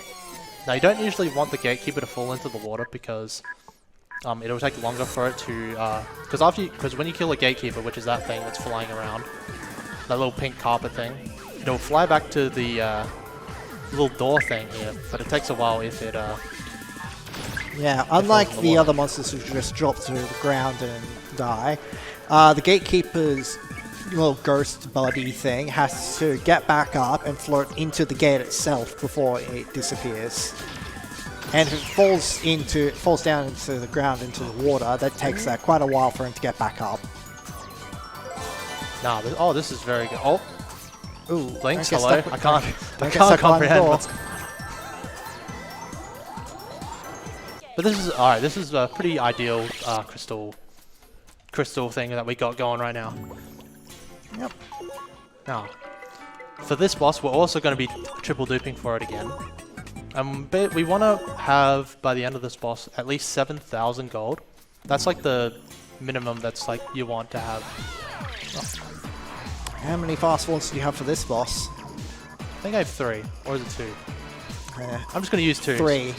Now you don't usually want the gatekeeper to fall into the water because it'll take longer for it to because when you kill a gatekeeper, which is that thing that's flying around, that little pink carpet thing, it'll fly back to the little door thing here, but it takes a while if it
Yeah, unlike the other monsters who just drop to the ground and die, the gatekeeper's little ghost body thing has to get back up and float into the gate itself before it disappears. And if it falls down into the ground, into the water, that takes quite a while for him to get back up.
Nah, oh, this is very good. Oh,
Ooh,
Blinx, hello. I can't comprehend what's. But this is alright. This is a pretty ideal crystal thing that we got going right now.
Yep.
Now, for this boss, we're also going to be triple duping for it again. But we want to have, by the end of this boss, at least 7,000 gold. That's like the minimum that's like you want to have. Oh.
How many fast forwards do you have for this boss?
I think I have 3, or is it 2?
Yeah.
I'm just going to use 2.
3.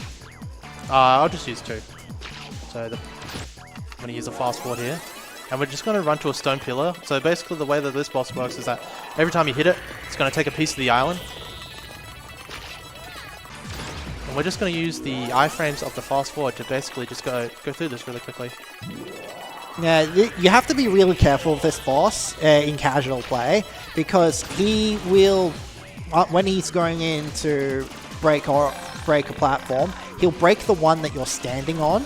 I'll just use 2. So I'm going to use a fast forward here. And we're just going to run to a stone pillar. So basically the way that this boss works is that every time you hit it, it's going to take a piece of the island. And we're just going to use the iframes of the fast forward to basically just go through this really quickly.
Yeah, you have to be really careful with this boss in casual play, because he will, when he's going in to break a platform, he'll break the one that you're standing on.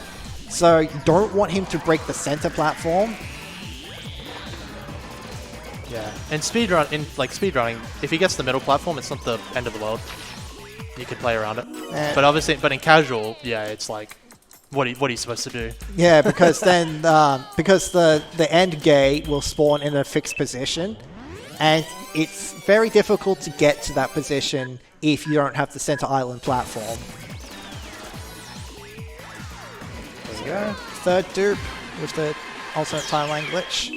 So you don't want him to break the center platform.
Yeah, and speedrunning, if he gets the middle platform, it's not the end of the world. You can play around it. But obviously, in casual, yeah, it's like, what are you supposed to do?
Yeah, because then because the end gate will spawn in a fixed position, and it's very difficult to get to that position if you don't have the center island platform.
There we go.
Third dupe with the alternate timeline glitch.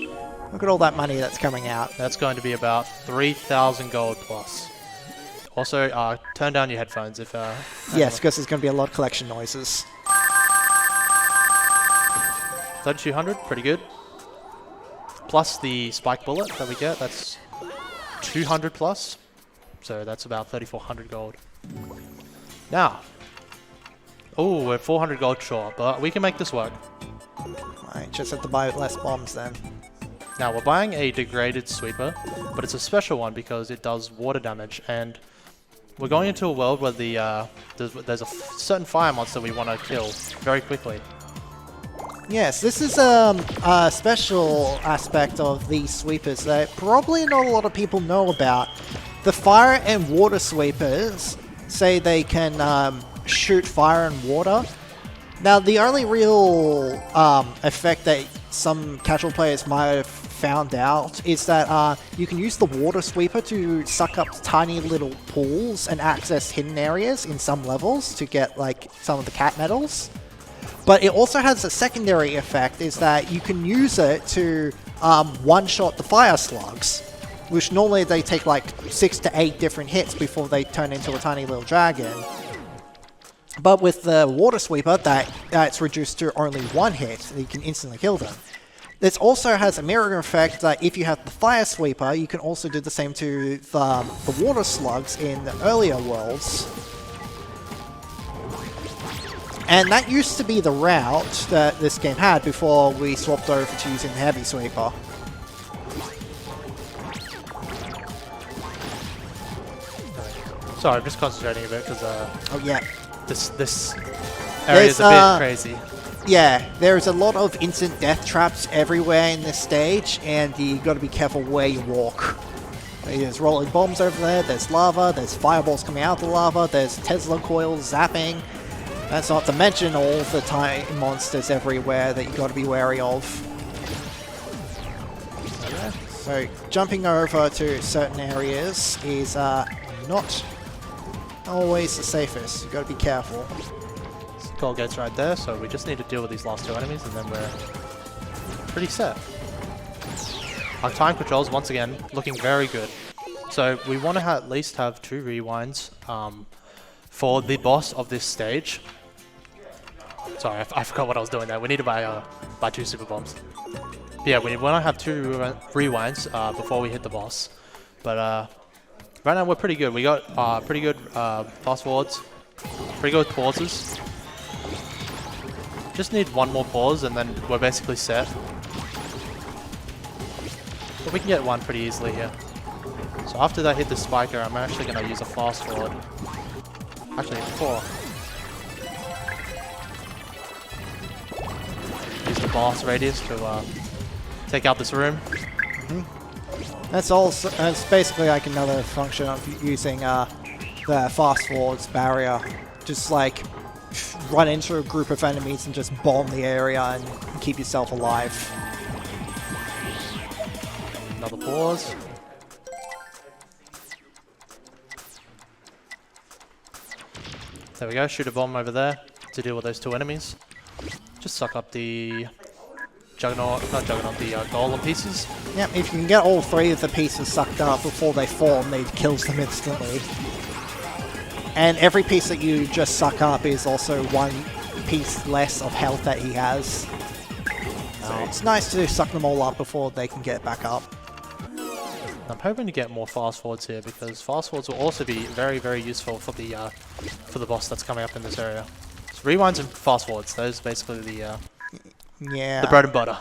Look at all that money that's coming out.
That's going to be about 3,000 gold plus. Also, turn down your headphones if...
Yes, because there's going to be a lot of collection noises.
3,200, pretty good. Plus the spike bullet that we get, that's 200 plus. So that's about 3,400 gold. Now. Oh, we're 400 gold short, but we can make this work.
I just have to buy less bombs then.
Now, we're buying a degraded sweeper, but it's a special one because it does water damage, and we're going into a world where there's a certain fire monster we want to kill very quickly.
Yes, this is a special aspect of these sweepers that probably not a lot of people know about. The fire and water sweepers say they can shoot fire and water. Now, the only real effect that some casual players might have found out is that you can use the water sweeper to suck up tiny little pools and access hidden areas in some levels to get like some of the cat medals. But it also has a secondary effect, is that you can use it to one-shot the fire slugs, which normally they take like 6 to 8 different hits before they turn into a tiny little dragon. But with the water sweeper, that's reduced to only 1 hit, you can instantly kill them. This also has a mirror effect that if you have the fire sweeper, you can also do the same to the water slugs in the earlier worlds. And that used to be the route that this game had before we swapped over to using the heavy sweeper.
Sorry, I'm just concentrating a bit because
Oh yeah.
This area is a bit crazy.
Yeah, there's a lot of instant death traps everywhere in this stage, and you got to be careful where you walk. There's rolling bombs over there, there's lava, there's fireballs coming out of the lava, there's Tesla coils zapping. That's not to mention all the time monsters everywhere that you got to be wary of. So jumping over to certain areas is not always the safest. You got to be careful.
Goal gate's right there, so we just need to deal with these last 2 enemies, and then we're pretty set. Our time controls, once again, looking very good. So we want to at least have 2 rewinds for the boss of this stage. Sorry, I forgot what I was doing there. We need to buy 2 super bombs. But yeah, we want to have 2 rewinds before we hit the boss. But right now we're pretty good. We got pretty good fast forwards, pretty good pauses. Just need 1 more pause and then we're basically set. But we can get 1 pretty easily here. So after that hit the spiker, I'm actually going to use a fast forward. Actually, 4. Use the boss radius to take out this room.
That's basically like another function of using the fast forwards barrier. Just like run into a group of enemies and just bomb the area and keep yourself alive.
Another pause. There we go, shoot a bomb over there to deal with those 2 enemies. Just suck up the Juggernaut, not Juggernaut, the Golem pieces.
Yep, if you can get all 3 of the pieces sucked up before they form, it kills them instantly. And every piece that you just suck up is also 1 piece less of health that he has. So it's nice to suck them all up before they can get back up.
I'm hoping to get more fast forwards here because fast forwards will also be very, very useful for the boss that's coming up in this area. So rewinds and fast forwards, those are basically the bread and butter.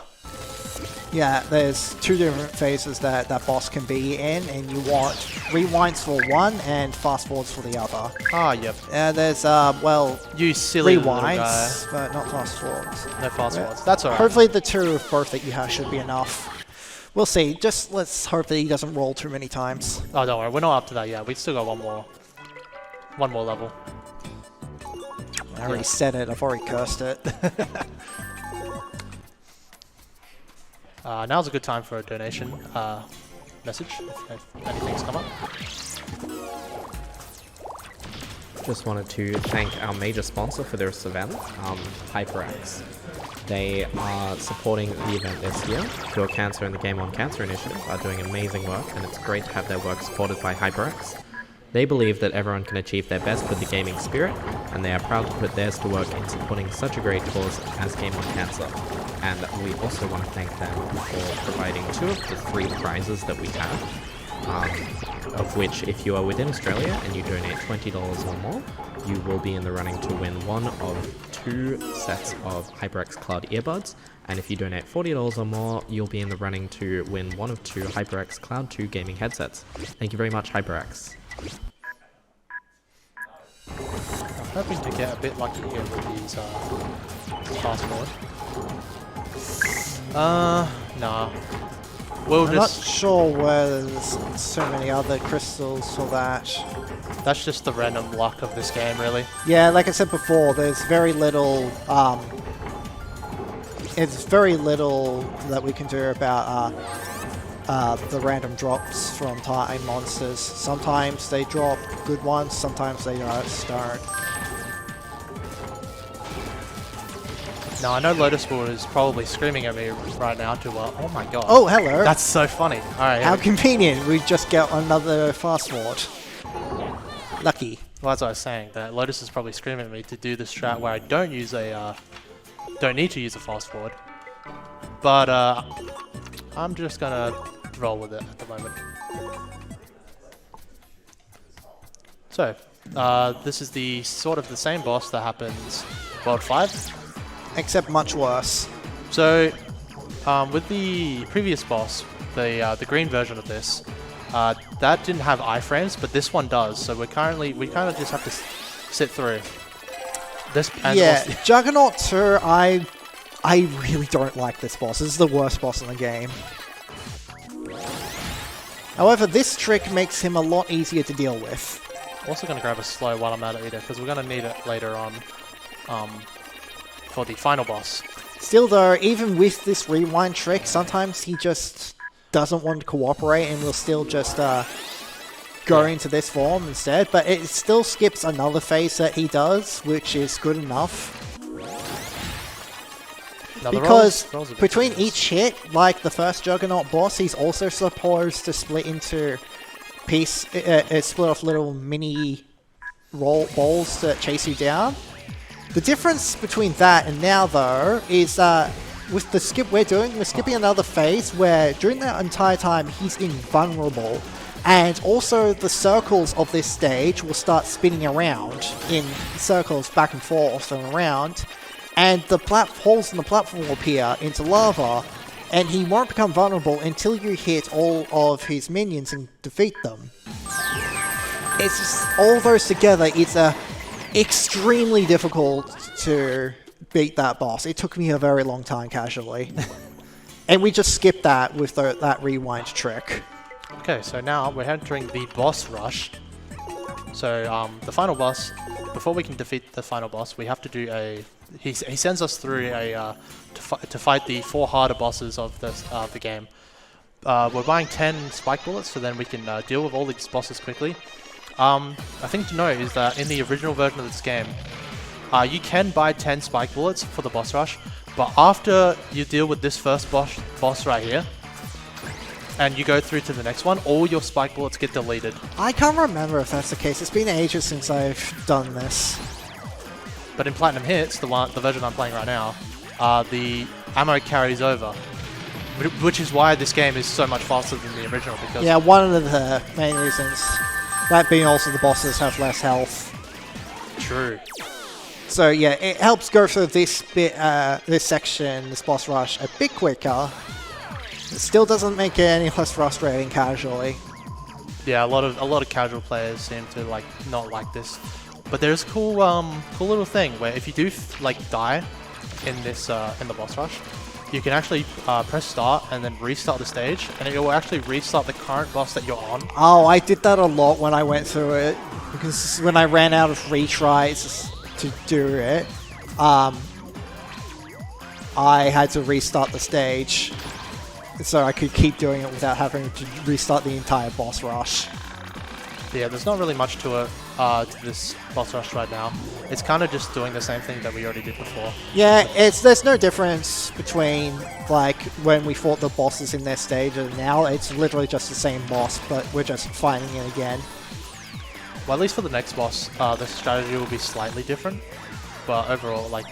Yeah, there's two different phases that that boss can be in, and you want rewinds for one and fast forwards for the other.
Ah, yep.
There's, well,
You silly little guy.
rewinds, but not fast forwards.
No fast forwards. That's alright.
Hopefully the two of both that you have should be enough. We'll see. Just let's hope that he doesn't roll too many times.
Oh, don't worry. We're not up to that yet. We've still got one more level.
I already said it. I've already cursed it.
Now's a good time for a donation message, if anything's come up.
Just wanted to thank our major sponsor for this event, HyperX. They are supporting the event this year. Cure Cancer and the Game on Cancer initiative are doing amazing work, and it's great to have their work supported by HyperX. They believe that everyone can achieve their best with the gaming spirit, and they are proud to put theirs to work in supporting such a great cause as Game on Cancer. And we also want to thank them for providing 2 of the 3 prizes that we have, of which if you are within Australia and you donate $20 or more, you will be in the running to win one of 2 sets of HyperX Cloud earbuds, and if you donate $40 or more, you'll be in the running to win one of 2 HyperX Cloud 2 gaming headsets. Thank you very much, HyperX.
I'm hoping to get a bit lucky here with these fast forward. Nah. We'll
I'm
just...
not sure where there's so many other crystals for that.
That's just the random luck of this game, really.
Yeah, like I said before, there's very little, it's very little that we can do about the random drops from time monsters. Sometimes they drop good ones, sometimes they don't.
Now, I know Lotus Ball is probably screaming at me right now to, oh my god.
Oh, hello!
That's so funny. Alright.
How convenient, we just get another fast forward. Lucky.
Well, as I was saying, that Lotus is probably screaming at me to do the strat where I don't use a, don't need to use a fast forward. But, I'm just gonna roll with it at the moment. So, this is the sort of the same boss that happens World 5.
Except much worse.
So, with the previous boss, the green version of this, that didn't have iframes, but this one does. So we kind of just have to sit through this. And
yeah, Juggernaut 2, I really don't like this boss. This is the worst boss in the game. However, this trick makes him a lot easier to deal with.
Also going to grab a slow while I'm at it either, because we're going to need it later on for the final boss.
Still though, even with this rewind trick, sometimes he just doesn't want to cooperate and will still just go into this form instead. But it still skips another phase that he does, which is good enough.
Now,
because
rolls
between each hit, like the first Juggernaut boss, he's also supposed to split into split off little mini balls that chase you down. The difference between that and now, though, is with the skip we're doing, we're skipping another phase where during that entire time he's invulnerable, and also the circles of this stage will start spinning around in circles back and forth and around, and the holes in the platform will appear into lava, and he won't become vulnerable until you hit all of his minions and defeat them. It's just, all those together, it's extremely difficult to beat that boss. It took me a very long time casually. And we just skipped that with that rewind trick.
Okay, so now we're entering the boss rush. So the final boss, before we can defeat the final boss, we have to do a... He sends us through a to fight the 4 harder bosses of the game. We're buying 10 spike bullets, so then we can deal with all these bosses quickly. A thing to note is that in the original version of this game, you can buy 10 spike bullets for the boss rush, but after you deal with this first boss right here, and you go through to the next one, all your spike bullets get deleted.
I can't remember if that's the case. It's been ages since I've done this.
But in Platinum Hits, the version I'm playing right now, the ammo carries over, which is why this game is so much faster than the original. Because
yeah, one of the main reasons. That being also the bosses have less health.
True.
So yeah, it helps go through this bit, this section, this boss rush, a bit quicker. It still doesn't make it any less frustrating casually.
Yeah, a lot of casual players seem to like not like this. But there's a cool little thing where if you do like die in this in the boss rush, you can actually press start and then restart the stage, and it will actually restart the current boss that you're on.
Oh, I did that a lot when I went through it, because when I ran out of retries to do it, I had to restart the stage, so I could keep doing it without having to restart the entire boss rush.
Yeah, there's not really much to it to this boss rush right now. It's kind of just doing the same thing that we already did before.
Yeah, there's no difference between like when we fought the bosses in their stage and now. It's literally just the same boss, but we're just fighting it again.
Well, at least for the next boss, the strategy will be slightly different. But overall, like,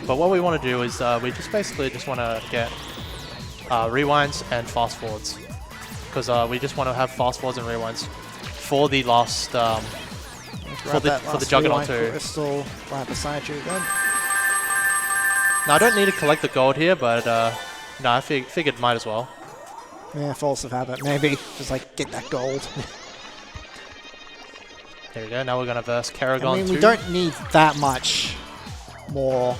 but what we want to do is we just basically just want to get rewinds and fast forwards, because we just want to have fast forwards and rewinds for the last for the Juggernaut 2.
Crystal right beside you then.
Now I don't need to collect the gold here, but no, I figured might as well.
Yeah, force of habit, maybe. Just like get that gold.
There we go. Now we're gonna verse Kerrigan.
I mean, we don't need that much more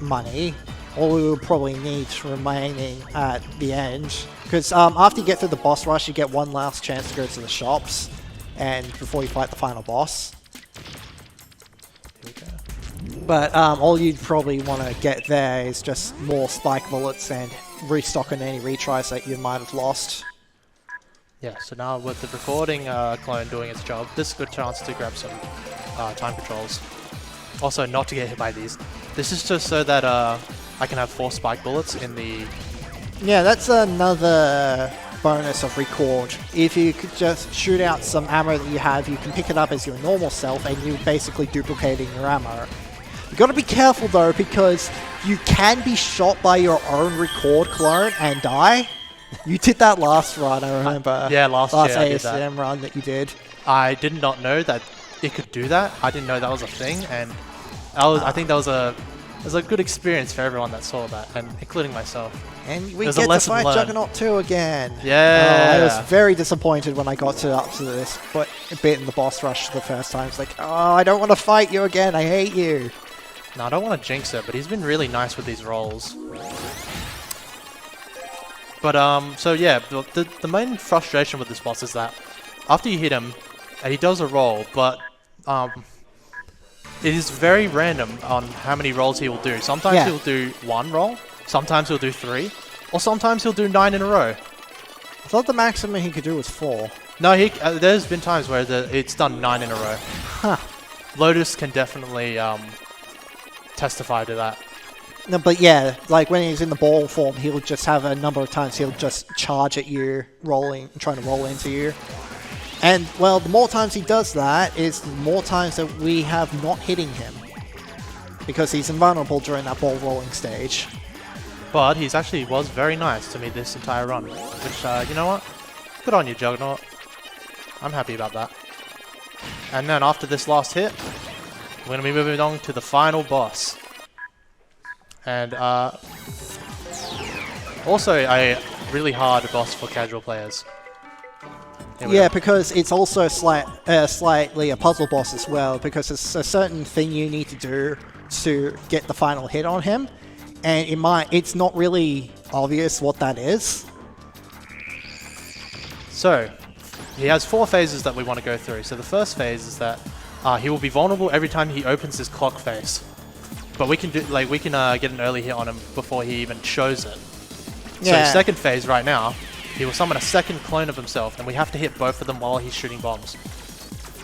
money. All we will probably need remaining at the end, because after you get through the boss rush, you get one last chance to go to the shops, and before you fight the final boss.
Here we go.
But all you'd probably want to get there is just more spike bullets and restock on any retries that you might have lost.
Yeah, so now with the recording clone doing its job, this is a good chance to grab some time controls. Also, not to get hit by these. This is just so that I can have 4 spike bullets in the...
Yeah, that's another bonus of record. If you could just shoot out some ammo that you have, you can pick it up as your normal self, and you're basically duplicating your ammo. You gotta be careful though, because you can be shot by your own record clone and die. You did that last run, I remember.
Yeah, last year I did
ASM
that.
run that you did.
I did not know that it could do that. I didn't know that was a thing, and I think that was a good experience for everyone that saw that, and including myself.
And we
There's a
get to
lesson
fight
learned.
Juggernaut 2 again.
Yeah.
I was very disappointed when I got up to this bit in the boss rush the first time. It's like, oh, I don't want to fight you again. I hate you.
No, I don't want to jinx it, but he's been really nice with these rolls. But so yeah, the main frustration with this boss is that after you hit him, and he does a roll, but it is very random on how many rolls he will do. Sometimes he'll do 1 roll, sometimes he'll do 3, or sometimes he'll do 9 in a row.
I thought the maximum he could do was 4.
No, there's been times where it's done 9 in a row.
Huh.
Lotus can definitely testify to that.
No, but yeah, like when he's in the ball form, he'll just have a number of times he'll just charge at you, trying to roll into you. And, well, the more times he does that, is the more times that we have not hitting him. Because he's invulnerable during that ball rolling stage.
But he's actually was very nice to me this entire run. Which, you know what? Good on you, Juggernaut. I'm happy about that. And then after this last hit, we're going to be moving on to the final boss. And also a really hard boss for casual players.
Yeah, because it's also slightly a puzzle boss as well, because it's a certain thing you need to do to get the final hit on him, and it's not really obvious what that is.
So, he has 4 phases that we want to go through. So the first phase is that he will be vulnerable every time he opens his clock face. But we can get an early hit on him before he even shows it.
Yeah.
So second phase right now, he will summon a second clone of himself, and we have to hit both of them while he's shooting bombs.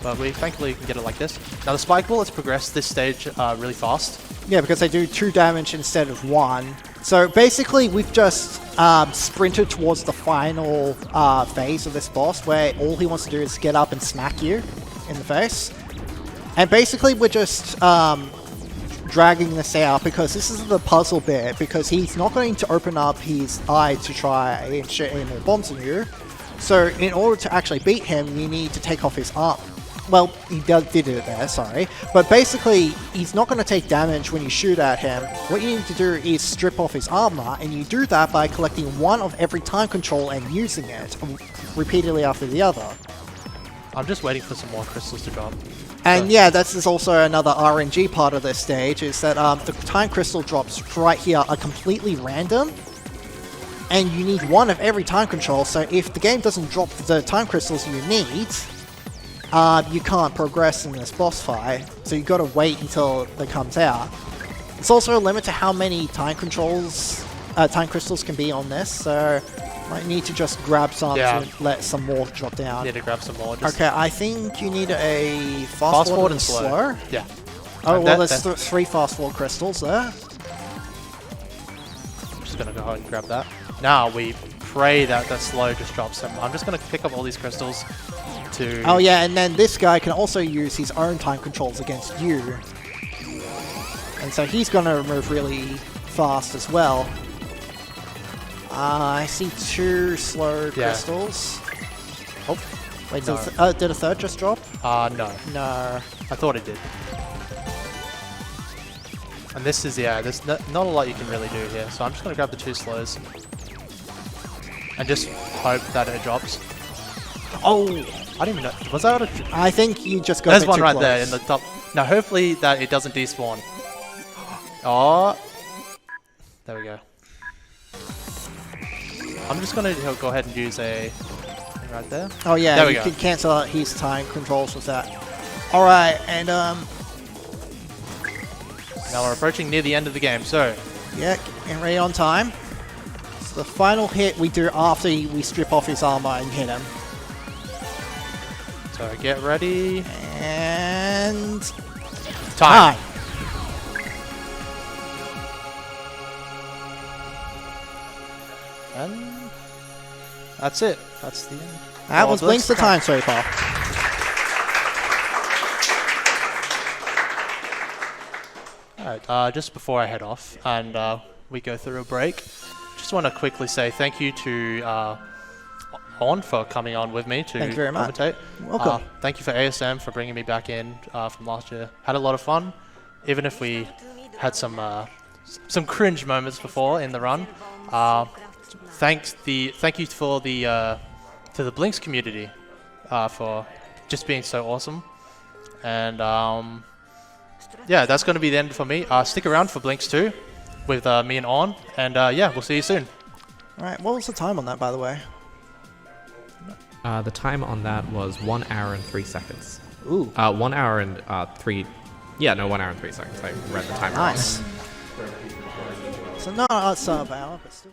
But we thankfully can get it like this. Now the spike bullets progress this stage really fast.
Yeah, because they do 2 damage instead of 1. So basically, we've just sprinted towards the final phase of this boss, where all he wants to do is get up and smack you in the face. And basically, we're just dragging this out because this is the puzzle bit, because he's not going to open up his eye to try and shoot any more bombs on you. So in order to actually beat him, you need to take off his arm. well, he did it there, sorry. But basically, he's not going to take damage when you shoot at him. What you need to do is strip off his armor, and you do that by collecting one of every time control and using it repeatedly after the other.
I'm just waiting for some more crystals to drop.
And yeah, this is also another RNG part of this stage, is that the time crystal drops right here are completely random. And you need one of every time control, so if the game doesn't drop the time crystals you need, you can't progress in this boss fight. So you've got to wait until it comes out. It's also a limit to how many time crystals can be on this, so might need to just grab some to let some more drop down.
Need to grab some more. Just
okay, I think you need a fast forward and slow.
Yeah.
Oh, well, there's 3 fast forward crystals there.
I'm just gonna go ahead and grab that. Now we pray that that slow just drops him. I'm just gonna pick up all these crystals to...
Oh yeah, and then this guy can also use his own time controls against you. And so he's gonna move really fast as well. I see 2 slow crystals.
Oh,
wait,
no.
Did a third just drop?
No.
No.
I thought it did. And this is, there's not a lot you can really do here. So I'm just going to grab the 2 slows. And just hope that it drops. Oh! I didn't even know. Was that a...
I think you just got
There's
a bit
one
too
right
close.
there in the top. Now hopefully that it doesn't despawn. Oh! There we go. I'm just going to go ahead and use a... thing right there.
Oh yeah,
there we
you
go.
can cancel out his time controls with that. Alright, and
now we're approaching near the end of the game, so...
yeah, getting ready on time. So the final hit we do after we strip off his armor and hit him.
So get ready...
And...
Time! And... that's it. That's the end.
That was Blinx the Time Sweeper.
Alright, just before I head off and we go through a break, just want to quickly say thank you to On for coming on with me to
Thank you very much.
commentate.
Welcome.
Thank you for ASM for bringing me back in from last year. Had a lot of fun, even if we had some cringe moments before in the run. Thank you for the to the Blinx community for just being so awesome. And yeah, that's going to be the end for me. Stick around for Blinx 2 with me and On, and yeah, we'll see you soon.
Alright, what was the time on that, by the way?
The time on that was 1 hour and 3 seconds.
Ooh.
1 hour and 3... Yeah, no, 1 hour and 3 seconds. I read the timer.
Nice. So not a sub hour, but still...